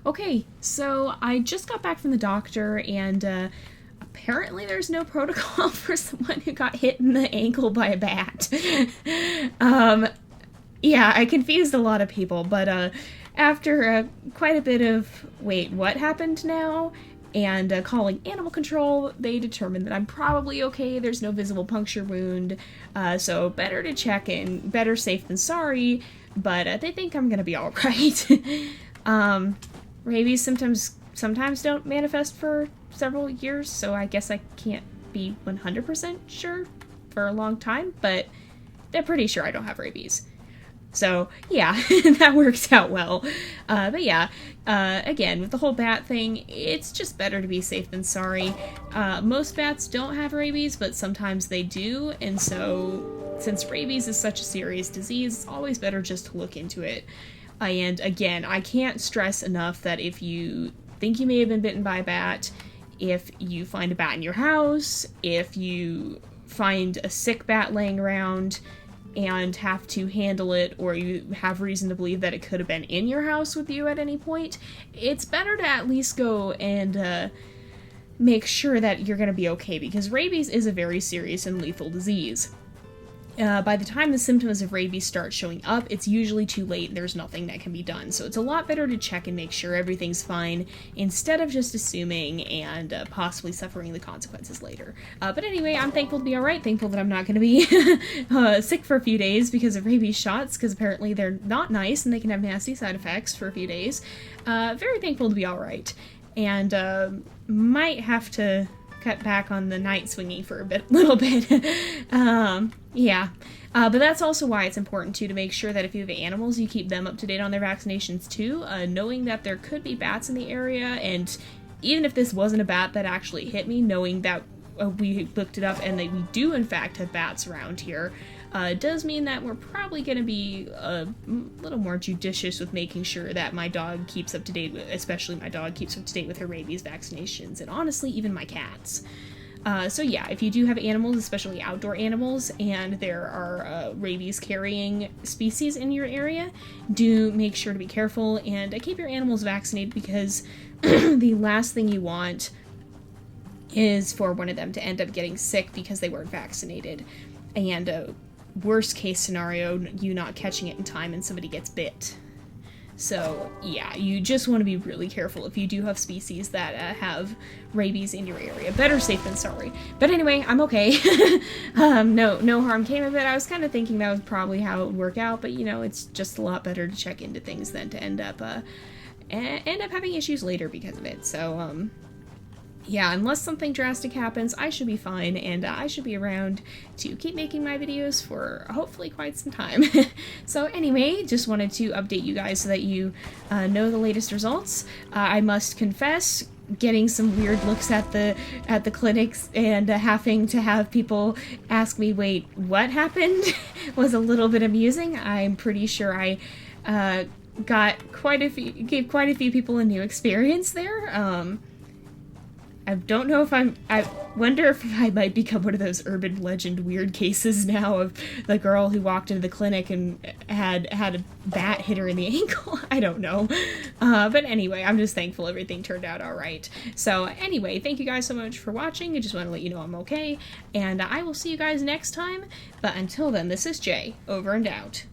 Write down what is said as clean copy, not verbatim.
Okay, so I just got back from the doctor, and apparently there's no protocol for someone who got hit in the ankle by a bat. um, yeah, I confused a lot of people, but after quite a bit of, wait, what happened now? And calling animal control, they determined that I'm probably okay. There's no visible puncture wound, so better to check in. Better safe than sorry, but they think I'm gonna be all right. Rabies sometimes don't manifest for several years, so I guess I can't be 100% sure for a long time, but they're pretty sure I don't have rabies. So, yeah, that works out well. But yeah, again, with the whole bat thing, it's just better to be safe than sorry. Most bats don't have rabies, but sometimes they do, and so since rabies is such a serious disease, it's always better just to look into it. And again, I can't stress enough that if you think you may have been bitten by a bat, if you find a bat in your house, if you find a sick bat laying around and have to handle it, or you have reason to believe that it could have been in your house with you at any point, it's better to at least go and make sure that you're going to be okay, because rabies is a very serious and lethal disease. By the time the symptoms of rabies start showing up, it's usually too late and there's nothing that can be done. So it's a lot better to check and make sure everything's fine instead of just assuming and possibly suffering the consequences later. But anyway, I'm thankful to be alright, thankful that I'm not going to be sick for a few days because of rabies shots, because apparently they're not nice and they can have nasty side effects for a few days. Very thankful to be alright. And might have to cut back on the night swinging for a little bit. Yeah. But that's also why it's important, too, to make sure that if you have animals, you keep them up to date on their vaccinations, too, knowing that there could be bats in the area, and even if this wasn't a bat that actually hit me, knowing that we looked it up and that we do, in fact, have bats around here, does mean that we're probably going to be a little more judicious with making sure that my dog keeps up to date with, especially my dog keeps up to date with her rabies vaccinations, and honestly, even my cats. So yeah, if you do have animals, especially outdoor animals, and there are rabies-carrying species in your area, do make sure to be careful and keep your animals vaccinated, because the last thing you want is for one of them to end up getting sick because they weren't vaccinated. And worst case scenario, you not catching it in time and somebody gets bit. So yeah, you just want to be really careful if you do have species that have rabies in your area. Better safe than sorry. But anyway, I'm okay. No harm came of it. I was kind of thinking that was probably how it would work out, but you know, it's just a lot better to check into things than to end up having issues later because of it. So yeah, unless something drastic happens, I should be fine, and I should be around to keep making my videos for hopefully quite some time. So anyway, just wanted to update you guys so that you know the latest results. I must confess, getting some weird looks at the clinics and having to have people ask me, wait, what happened, was a little bit amusing. I'm pretty sure I gave quite a few people a new experience there. I don't know if I wonder if I might become one of those urban legend weird cases now of the girl who walked into the clinic and had a bat hit her in the ankle. I don't know. But anyway, I'm just thankful everything turned out alright. So anyway, thank you guys so much for watching. I just want to let you know I'm okay. And I will see you guys next time. But until then, this is Jay, over and out.